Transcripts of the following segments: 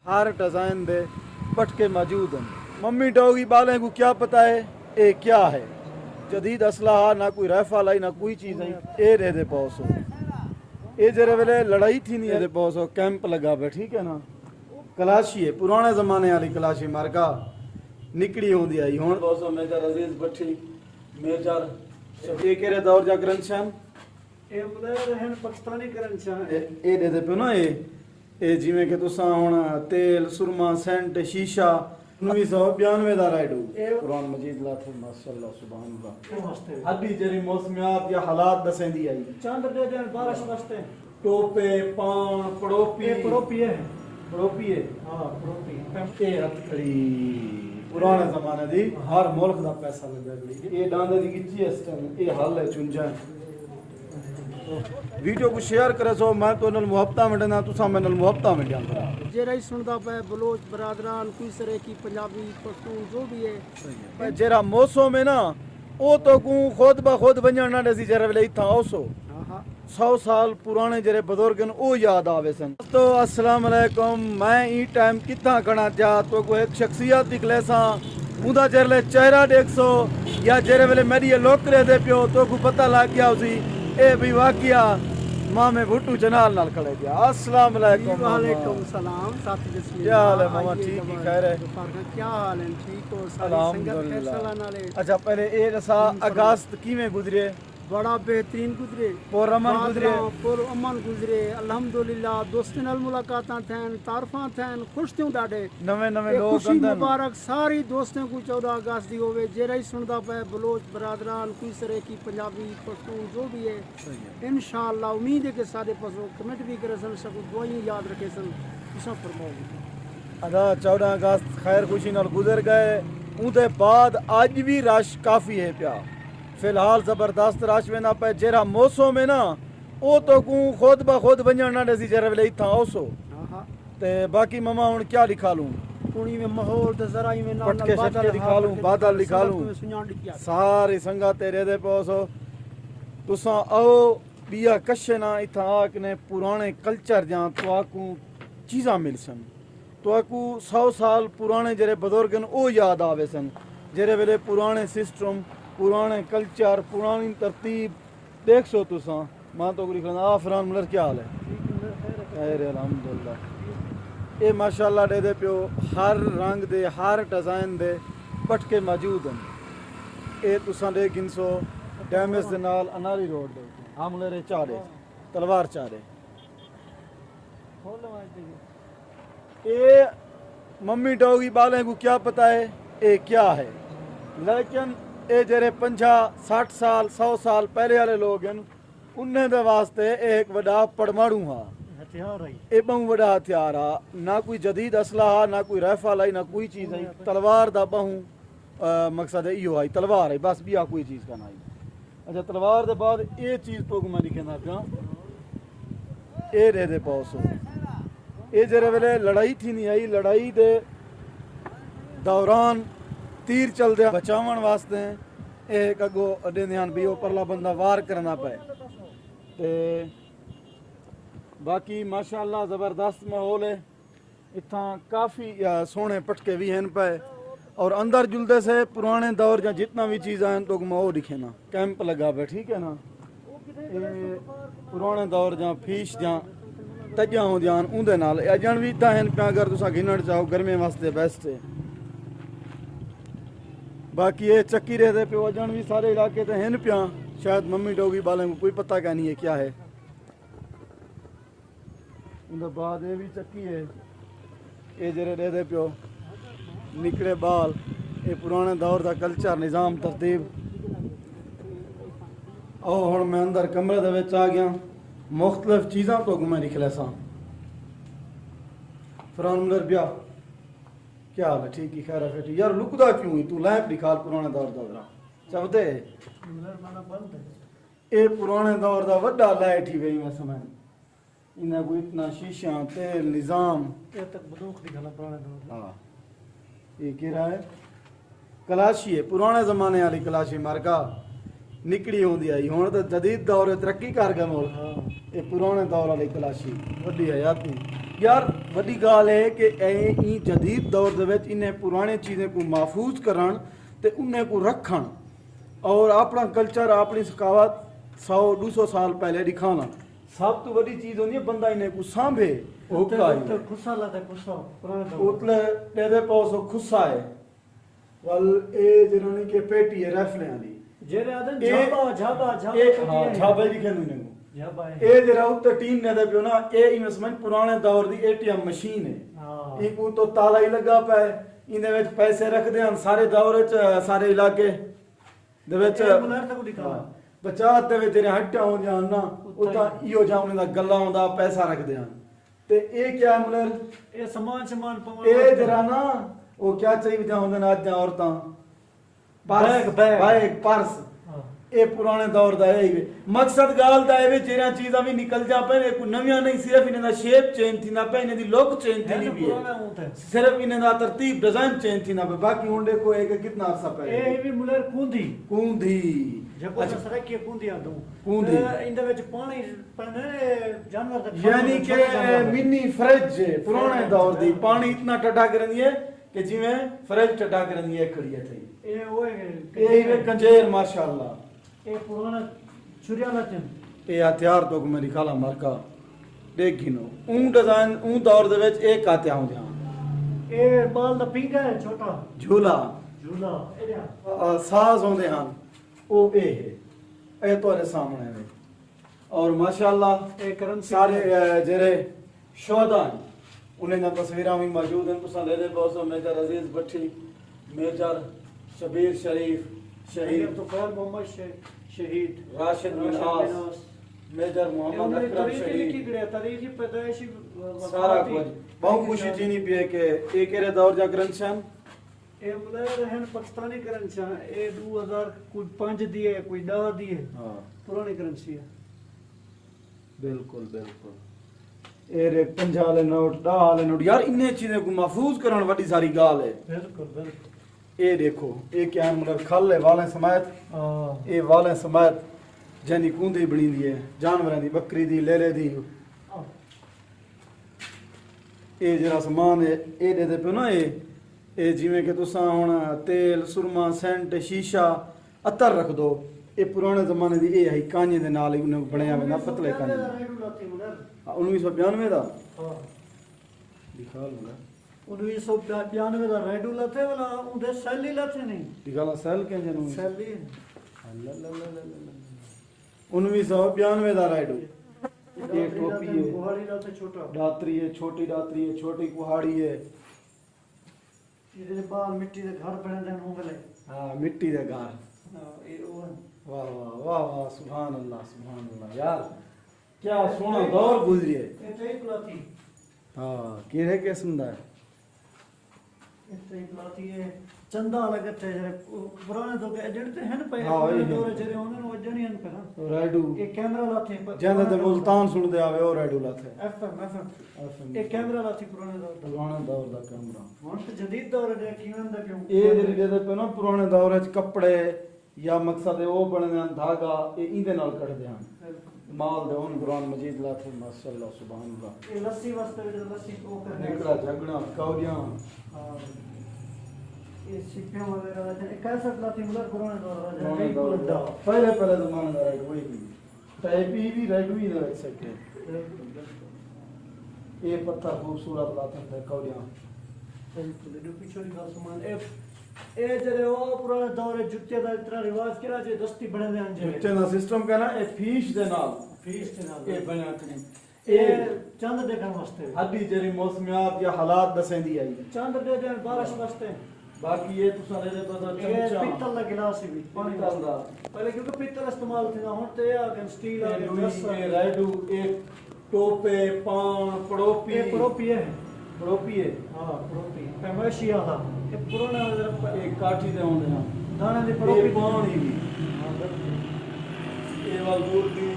हर design दे पटके मौजूद हैं। मम्मी डॉगी बालें को क्या पता है ये क्या है जदीद असलाहा ना कोई राइफल आई ना कोई चीज़ आई ये दे पौसो ये जरे वेले लड़ाई थी नहीं दे पौसो कैंप लगा पे ठीक है ना कलाशी है पुराने ज़माने वाली कलाशी मार्का निकली होंदी आई हुण पौसो मेजर अजीज भट्टी मेजर ये केरे दौर जा करंशन ਇਹ ਬਲੇਰ ਹਨ ਪਾਕਿਸਤਾਨੀ ਕਰੰਸਾ ਇਹ ਦੇ ਪਿਓ ਨਾ ਇਹ ਜਿਵੇਂ ਕਿ ਤੁਸੀਂ ਹੁਣ ਤੇਲ ਸੁਰਮਾ ਸੈਂਟ ਸ਼ੀਸ਼ਾ 1992 ਦਾ ਰਾਈਡੂ ਕੁਰਾਨ ਮਜੀਦ ਲਾਥ ਮਾਸ਼ਾਅੱਲਾ ਸੁਭਾਨ ਅੱਲਾਹ ਅੱਡੀ ਜਿਹੜੀ ਮੌਸਮੀਆਤ ਜਾਂ ਹਾਲਾਤ ਦਸੇਂਦੀ ਆਈ ਚੰਦ ਦੇ ਦੇਣ ਬਾਰਿਸ਼ ਵਾਸਤੇ ਟੋਪੇ ਪਾਣ ਪੜੋਪੀ ਇਹ ਪੜੋਪੀ ਹੈ ਹਾਂ ਪੜੋਪੀ ਇਹ ਹੱਥੜੀ ਪੁਰਾਣੇ ਜ਼ਮਾਨੇ ਦੀ ਹਰ ਮੁਲਕ ਦਾ ਪੈਸਾ ਲੱਗਾ ਗੜੀ ਇਹ ਡਾਂਦੇ ਦੀ ਗਿੱਚੀ ਇਸ ਟਾਈਮ ਇਹ ਹੱਲ ਹੈ ਚੁੰਝਾ वीडियो को शेयर करे सो मैं तो नल मुहब्बता मिलना तुसा मैं नल मुहब्बता मिल जांदा जेरा ही सुनदा पे बलोच बरादरान कोई सरे की पंजाबी पश्तून जो भी है जेरा मौसम है ना ओ तो को खुद ब खुद वणन ना दसी जरे वेले इथा ओसो 100 साल पुराने जरे बुजुर्गन ओ याद आवे सन तो अस्सलाम वालेकुम मैं ई टाइम किथा कणा जा तो को एक शख्सियत दिखले सा उदा जरले चेहरा देखसो या जरे वेले मेरी लोकरे दे पियो तो को पता लग गया उसी ए भी वाकिया मां में भुट्टू जनाल नाल खड़े गया अस्सलाम वालेकुम वालेकुम सलाम साथी बिस्मिल्लाह क्या हाल है मामा ठीक ही खैर है क्या हाल है ठीक हो सारी संगत फैसला नाले अच्छा पहले ए रसा अगस्त किवें गुजरे बड़ा बेहतरीन गुजरे पुर अमन गुजरे पुर अमन गुजरे अल्हम्दुलिल्लाह दोस्तन नाल मुलाकातां थैन तारफां थैन खुश थियूं ॾाढे नवे नवे लोग खुशी अंदर मुबारक सारी दोस्तों को 14 अगस्त दी होवे जेरा ही सुनदा पे बलोच बरादरान कोई सरे की पंजाबी पश्तून जो भी है इंशाअल्लाह उम्मीद है कि सारे पासों कमेंट भी करे सन सब दुआएं याद रखे सन इसा फरमाओ अदा 14 अगस्त खैर खुशी नाल गुजर गए उदे बाद आज भी रश काफी है प्या फिलहाल जबरदस्त रश वेंदा पे जेरा मौसम है ना ओ तो को खुद ब खुद वणन ना दसी जरे वेले इथा ओसो ते बाकी मामा हुन क्या लिखा लूं कुणी में माहौल ते जरा में नाल पटके शटके दिखा लूं बादल लिखा लूं सारी संगा तेरे दे पौसो तुसा आओ बिया कशे ना इथा आकने पुराने कल्चर जा तो आकू चीज़ां मिल सन तो आकू 100 साल पुराने जरे बुजुर्गन ओ याद आवे सन जरे वेले पुराने सिस्टम पुराने कल्चर पुरानी तरतीब देख सो तुसा मां तो लिखना आफरान मलर क्या हाल है खैर अल्हम्दुलिल्लाह ये माशाल्लाह दे पियो हर रंग दे हर डिजाइन दे पटके मौजूद हैं ये तुसा दे गिनसो डैमेज दे नाल अनारी रोड दे आमले रे चारे तलवार चारे ये मम्मी डॉगी बालें को क्या पता है ये क्या है लेकिन ये जरे 50-60 साल 100 साल पहले वाले लोग हैं उन्हें दे वास्ते एक बड़ा पड़माड़ू हा हथियार है ये बहु बड़ा हथियार आ ना कोई जदीद असलाहा ना कोई राइफल आई ना कोई चीज़ आई तलवार दा बहु मकसद है इहो आई तलवार है बस बिया कोई चीज़ का ना आई अच्छा तलवार दे बाद ये चीज़ तो मैं लिखना पिया ये दे पौसो ये जरे वेले लड़ाई थी नहीं आई लड़ाई दे दौरान तीर चल दिया बचावन वास्ते एक अगो अड्डे ध्यान भी परला बंदा वार करना पे ते बाकी माशाअल्लाह ज़बरदस्त माहौल है इतना काफ़ी सोने पटके भी हैं पे और अंदर जुलदे से पुराने दौर जा जितना भी चीज़ हैं तो मैं वो दिखे ना कैंप लगा पे ठीक है ना पुराने दौर जा फीश जा तजा हो जान उंदे नाल अजन भी इतना हैं पे अगर तुसा गिनण चाहो गर्मी वास्ते बेस्ट है बाकी ये चक्की रहते पे वजन भी सारे इलाके तो हैं पिया शायद मम्मी डॉगी बाले को कोई पता क्या नहीं है क्या है उनके बाद ये भी चक्की है ये जरे रहते पियो निकले बाल ये पुराने दौर का कल्चर निज़ाम तरतीब और हुण मैं अंदर कमरे दे विच आ गया मुख्तलिफ चीज़ां तो मैं निकले सा फरान मुलर ब्याह क्या हाल है ठीक ही खैर है यार लुकदा क्यों ही तू लैंप दिखाल पुराने दौर दा जरा चवदे ये पुराने दौर दा वड्डा लाइट ही वही मैं समझ इन्हें कोई इतना शीशा तेल निज़ाम ये तक बंदूक दिखाना पुराने दौर हाँ ये क्या है कलाशी है पुराने ज़माने वाली कलाशी मार्का निकली होंदी आई हुण तो जदीद दौर तरक्की कर गया मुल्क ये पुराने दौर वाली कलाशी वड्डी हयाती यार वड्डी गाल है कि ई जदीद दौर दे विच इन्हें पुराने चीज़ें को महफूज करन ते उन्हें को रखन और अपना कल्चर अपनी सकावत 100-200 साल पहले दिखाना सब तो बड़ी चीज़ होती है बंदा इन्हें को सांभे खुस्सा लाता खुस्सा पुराने उतले देदे पौसो खुस्सा है वल ए जिन्होंने के पेटी है रफले वाली जेरे आदन झाबा झाबा हाँ झाबा लिखे इन्हें झाबा ए जरा उत्ते टीम ने दे पियो ना ए इन्वेस्टमेंट पुराने दौर दी एटीएम मशीन है हाँ एक तो ताला ही लगा पे इन्हें विच पैसे रखदे हन सारे दौर च सारे इलाके दे विच बुलार तक दिखा बचात दे विच जेरे हट्टा होंदे हन ना उता इयो जावने दा गल्ला होंदा पैसा रखदे हन ते ए क्या मुलर ए समान ए जरा ना वो क्या चाहिए होंदे ना अज औरतां बैग पर्स ਇਹ ਪੁਰਾਣੇ ਦੌਰ ਦਾ ਹੈ ਮਕਸਦ ਗੱਲ ਦਾ ਇਹ ਵੀ ਜਿਹੜੀਆਂ ਚੀਜ਼ਾਂ ਵੀ ਨਿਕਲ ਜਾ ਪਏ ਕੋਈ ਨਵੀਆਂ ਨਹੀਂ ਸਿਰਫ ਇਹਨਾਂ ਦਾ ਸ਼ੇਪ ਚੇਂਜ ਥੀ ਨਾ ਪਏ ਇਹਨਾਂ ਦੀ ਲੁੱਕ ਚੇਂਜ ਥੀ ਨਹੀਂ ਵੀ ਸਿਰਫ ਇਹਨਾਂ ਦਾ ਤਰਤੀਬ ਡਿਜ਼ਾਈਨ ਚੇਂਜ ਥੀ ਨਾ ਪਏ ਬਾਕੀ ਹੁਣ ਦੇਖੋ ਇਹ ਕਿ ਕਿੰਨਾ ਅਰਸਾ ਪਏ ਇਹ ਵੀ ਮੁਲਰ ਕੁੰਦੀ ਜੱਗੋ ਸਰਾ ਕੀ ਕੁੰਦੀ ਆ ਦੂੰ ਕੁੰਦੀ ਇਹਦੇ ਵਿੱਚ ਪਾਣੀ ਪੈਂਦੇ ਜਾਨਵਰ ਦਾ ਯਾਨੀ ਕਿ ਮਿੰਨੀ ਫਰਿੱਜ ਪੁਰਾਣੇ ਦੌਰ ਦੀ ਪਾਣੀ ਇਤਨਾ ਟੱਡਾ ਕਰਦੀ ਹੈ ਕਿ ਜਿਵੇਂ ਫਰਿੱਜ ਟੱਡਾ ਕਰਦੀ ਹੈ ਖੜੀ ਹੈ ਇਹ ਉਹ ਇਹ ਕੰਜੇਰ ਮਾਸ਼ਾਅੱਲਾ ਇਹ ਪੁਰਾਣਾ ਛੁਰੀਆਂ ਲਾਚਨ ਇਹ ਹਥਿਆਰ ਤੋਂ ਮੇਰੀ ਖਾਲਾ ਮਾਰਕਾ ਦੇਖੀ ਨੋ ਉਹ ਡਿਜ਼ਾਈਨ ਉਹ ਦੌਰ ਦੇ ਵਿੱਚ ਇਹ ਕਾਤਿਆ ਹੁੰਦੇ ਹਨ ਇਹ ਬਾਲ ਦਾ ਪਿੰਗਾ ਹੈ ਛੋਟਾ ਝੂਲਾ ਇਹਦਾ ਸਾਜ਼ ਹੁੰਦੇ ਹਨ ਉਹ ਇਹ ਤੁਹਾਡੇ ਸਾਹਮਣੇ ਨੇ ਔਰ ਮਾਸ਼ਾਅੱਲਾ ਇਹ ਕਰਨ ਸਾਰੇ ਜਿਹੜੇ ਸ਼ੋਹਦਾ ਉਹਨਾਂ ਦੀਆਂ ਤਸਵੀਰਾਂ ਵੀ ਮੌਜੂਦ ਹਨ ਤੁਸੀਂ ਲੈ ਦੇ ਬੋਸੋ ਮੇਜਰ ਅਜ਼ੀਜ਼ ਭੱਟੀ ਮੇਜਰ ਸ਼ਬੀਰ ਸ਼ਰੀਫ शहीद तो खैर मोहम्मद शहीद राशिद बिन आस मेजर मोहम्मद अकरम शहीद की गया तारीखी पैदाइशी सारा कुछ बहुत खुशी चीनी भी है कि एक एरे दौर जा करंशन ए मुलाय रहन पाकिस्तानी करंशन ए 2000 कोई 5 दी है कोई 10 दी है हां पुरानी करेंसी है बिल्कुल बिल्कुल ए रे 50 वाले नोट 10 वाले नोट यार इन्ने चीजें को महफूज करन बड़ी सारी गाल है बिल्कुल ये देखो ये क्या मतलब खल है वाले समायत ये वाले समायत जानी कूंदी बनी दी है जानवरां दी बकरी दी लेले दी ये जरा समान है ये दे दे पे ना ये जिवें कि तुसां हुण तेल सुरमा सेंट शीशा अतर रख दो ये पुराने जमाने दी ये है कांजे दे नाल ही उन्हें बनया वेंदा पतले कांजे 1992 दा हां दिखा लूंगा 1992 ਦਾ ਰੈਡੂ ਲਾਥੇ ਵਾਲਾ ਉਹਦੇ ਸੈਲੀ ਲਾਥੇ ਨਹੀਂ ਦਿਖਾਲਾ ਸੈਲ ਕਹਿੰਦੇ ਨੂੰ ਸੈਲੀ 1992 ਦਾ ਰੈਡੂ ये टोपी है कुहाड़ी लाते छोटा दात्री है छोटी कुहाड़ी है ਇਹਦੇ ਬਾਹਰ ਮਿੱਟੀ ਦੇ ਘਰ ਬਣੇ ਦੇ ਹੋਂਗਲੇ हां मिट्टी दे घर हां ਇਹ ਉਹ वाह वाह वाह वाह सुभान अल्लाह यार क्या सोना दौर गुजरी है ਇਹ ਤੇ ਪਲਾਤੀ हां केरे किस्म दा है ਇਹ ਤੇ ਪਲਾਤੀ ਹੈ ਚੰਦਾ ਲੱਗਤੇ ਜਿਹੜੇ ਪੁਰਾਣੇ ਤੋਂ ਜਿਹੜੇ ਤੇ ਹਨ ਪਏ ਹਾਂ, ਇਹ ਦੌਰ ਜਿਹੜੇ ਉਹਨਾਂ ਨੂੰ ਵੱਜਣੀ ਹਨ ਪਹਿਲਾਂ ਰੈਡੂ ਇਹ ਕੈਮਰਾ ਲਾਥੇ ਜਿੰਦਾ ਤੇ ਮੁਲਤਾਨ ਸੁਣਦੇ ਆਵੇ ਉਹ ਰੈਡੂ ਲਾਥੇ ਐਫਐਮ ਇਹ ਕੈਮਰਾ ਲਾਥੇ ਪੁਰਾਣੇ ਦੌਰ ਦਾ ਪੁਰਾਣੇ ਦੌਰ ਦਾ ਕੈਮਰਾ ਹੁਣ ਤੇ ਜਦੀਦ ਦੌਰ ਦੇ ਕਿਵੇਂ ਦਾ ਕਿਉਂ ਇਹ ਜਿਹੜੇ ਜਿਹਦੇ ਪੇ ਨਾ ਪੁਰਾਣੇ ਦੌਰ ਵਿੱਚ ਕੱਪੜੇ ਜਾਂ ਮਕਸਦ ਹੈ ਉਹ ਬਣਦੇ ਹਨ ਧਾਗਾ ਇਹ ਇਹਦੇ ਨਾਲ ਕੱਢਦੇ ਹਨ ਮਾਲ ਦੇ ਉਹਨ ਕੁਰਾਨ ਮਜੀਦ ਲਾਥੇ ਮਾਸ਼ਾਅੱਲਾ ਸੁਭਾਨ ਅੱਲਾਹ ਇਹ ਲੱਸੀ ਵਾਸਤੇ ਵੀ ਲੱਸੀ ਉਹ ਕਰਦੇ ਨਿਕੜਾ ਝਗੜਾ ਕੌੜੀਆਂ ਹਾਂ ਇਹ ਸਿੱਕਿਆਂ ਵਗੈਰਾ ਦਾ ਇਹ ਕੈਸਾ ਲਾਤੀ ਮੁਲਕ ਪੁਰਾਣੇ ਦੌਰ ਦਾ ਪੁਰਾਣੇ ਨਹੀਂ ਦੌਰ ਦਾ ਭੁੱਲਦਾ ਪਹਿਲੇ ਜ਼ਮਾਨੇ ਦਾ ਰੈਡ ਵਹੀ ਵੀ ਟਾਈਪੀ ਵੀ ਰੈਡ ਵੀ ਦਾ ਰੱਖ ਸਕਦੇ ਇਹ ਪੱਥਰ ਖੂਬਸੂਰਤ ਲਾਤੇ ਹਨ ਕੌੜੀਆਂ ਬਿਲਕੁਲ ਪਿਛੋੜੀ ਦਾ ਸਮਾਨ ਇਹ ਜਿਹੜੇ ਉਹ ਪੁਰਾਣੇ ਦੌਰ ਦੇ ਜੁੱਤੇ ਦਾ ਇਤਨਾ ਰਿਵਾਜ ਕਿਹੜਾ ਜੇ ਦਸਤੀ ਬਣੇ ਦੇ ਹਨ ਜੁੱਤੇ ਦਾ ਸਿਸਟਮ ਕਹਿੰਦਾ ਇਹ ਫੀਸ਼ ਦੇ ਨਾਲ ਫੀਸ ਦੇ ਨਾਲ ਇਹ ਬਣਿਆ ਕਰੀ ਇਹ ਚੰਦ ਦੇਖਣ ਵਾਸਤੇ ਹੱਡੀ ਜਿਹੜੀ ਮੌਸਮੀਆਤ ਜਾਂ ਹਾਲਾਤ ਦਸੈਂਦੀ ਆਈ ਚੰਦ ਦੇ ਦੇ ਬਾਰਿਸ਼ ਵਾਸਤੇ ਬਾਕੀ ਇਹ ਤੁਸੀਂ ਲੈ ਦੇ ਪਤਾ ਇਹ ਚਮਚਾ ਪਿੱਤਲ ਦਾ ਗਿਲਾਸ ਵੀ ਪਾਣੀ ਪਿੱਤਲ ਦਾ ਪਹਿਲੇ ਕਿਉਂਕਿ ਪਿੱਤਲ ਇਸਤੇਮਾਲ ਸੀ ਹੁਣ ਤੇ ਆ ਗਿਆ ਸਟੀਲ ਆ ਇਹ ਗਿਆ ਲੂਈ ਇਹ ਰੈਡੂ ਇਹ ਟੋਪੇ ਪਾਣ ਪੜੋਪੀ ਇਹ ਪੜੋਪੀ ਹੈ ਪੜੋਪੀ ਹੈ ਹਾਂ ਪੜੋਪੀ ਪੈਮੈਸ਼ੀ ਆ ਇਹ ਪੁਰਾਣਾ ਇਹ ਕਾਠੀ ਦੇ ਹੁੰਦੇ ਹਨ ਦਾਣੇ ਦੇ ਇਹ ਪੜੋਪੀ ਪਾਣੀ ਵੀ ਹਾਂ ਇਹ ਵਾਲ ਦੂਰ ਦੀ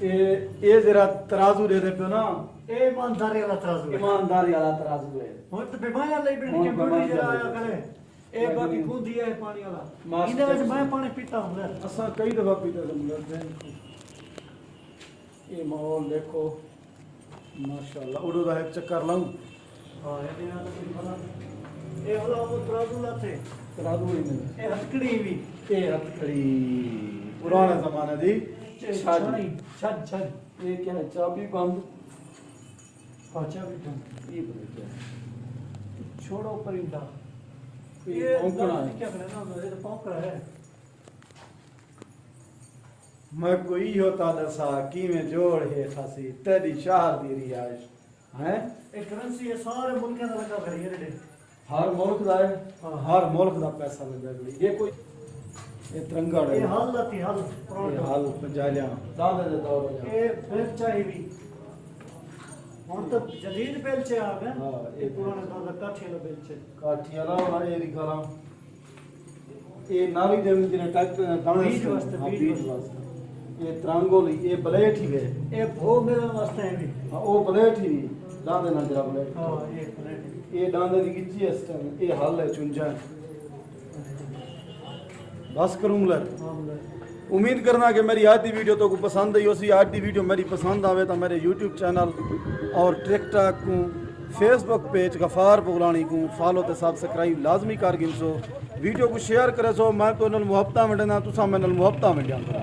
ਇਹ ਜਰਾ ਤਰਾਜ਼ੂ ਦੇ ਦੇ ਪਿਓ ਨਾ ਇਹ ਇਮਾਨਦਾਰੀ ਵਾਲਾ ਤਰਾਜ਼ੂ ਹੈ ईमानदारी वाला तराजू है ਹੁਣ ਤੇ ਬਿਮਾਰੀਆਂ ਲਈ ਬਿਨ ਕੇ ਬੜੀ ਜਰਾ ਆਇਆ ਕਰੇ ਇਹ ਬਾਕੀ ਖੁੰਦੀ ਹੈ ਪਾਣੀ ਵਾਲਾ ਇਹਦੇ ਵਿੱਚ ਮੈਂ ਪਾਣੀ ਪੀਤਾ ਹੁੰਦਾ असा कई दफा पीता था मुझे ये माहौल देखो माशाल्लाह उड़ो दा एक चक्कर लाऊं हाँ ये ना तो बना ये वाला वो तराजू लाते करा दूं ही नहीं ये हथकड़ी भी ये हथकड़ी पुराने जमाने दी छानी छन छन ये क्या है चाबी बंद पाचा भी तुम ये पता क्या है छोड़ो परिंदा ये भौंकना है क्या करना ना ये तो भौंकना है मैं कोई होता दसा की में जोड़ है खासी तेरी शहर दी रिहाइश हैं ये करेंसी ये सारे मुल्क का लगा करिए रे हर मुल्क दा है हाँ। हर मुल्क दा पैसा लगा गई ये कोई ये तिरंगा है ये हल लाती हल ये हाल पंजालियां दादे दे दौर हो जा ये बेलचा ही भी ਹੁਣ ਤਾਂ ਜਦੀਦ ਬੇਲਚੇ ਆ ਗਏ ਹਾਂ, ਇਹ ਪੁਰਾਣੇ ਦਾ ਕਾਠੀ ਵਾਲਾ ਬੇਲਚੇ ਕਾਠੀਆਂ ਵਾਲਾ ਇਹ ਦੀ ਗਾਲਾਂ ਇਹ ਨਾਲੀ ਦੇ ਜਿਹੜੇ ਟੱਕ ਦਾਣੇ ਬੀਜ ਵਾਸਤੇ, ਹਾਂ, ਬੀਜ ਬੀਜ ਵਾਸਤੇ ਇਹ ਤਰਾਂਗੋ ਲਈ ਇਹ ਬਲੇਟ ਹੀ ਵੇ ਇਹ ਭੋ ਮੇਰੇ ਵਾਸਤੇ ਹੈ ਵੀ ਹਾਂ, ਉਹ ਬਲੇਟ ਹੀ ਦਾਦੇ ਨਾਲ ਜਰਾ ਬਲੇਟ ਹਾਂ ਇਹ ਪਲੇਟ ਇਹ ਡਾਂਦੇ ਦੀ ਗਿੱਚੀ ਇਸ ਟਾਈਮ ਇਹ ਹੱਲ ਹੈ ਚੁੰਝਾ बस करूँ लर उम्मीद करना कि मेरी आज की वीडियो तो को पसंद आई उसी आज की वीडियो मेरी पसंद आवे तो मेरे यूट्यूब चैनल और टिकटॉक को फेसबुक पेज गफार पुगलानी को फॉलो तो सब्सक्राइब लाजमी कर गिन सो वीडियो को शेयर करे सो मैं तो मुहब्बत मिलना तुसा मैं मुहब्बत मिल जाऊंगा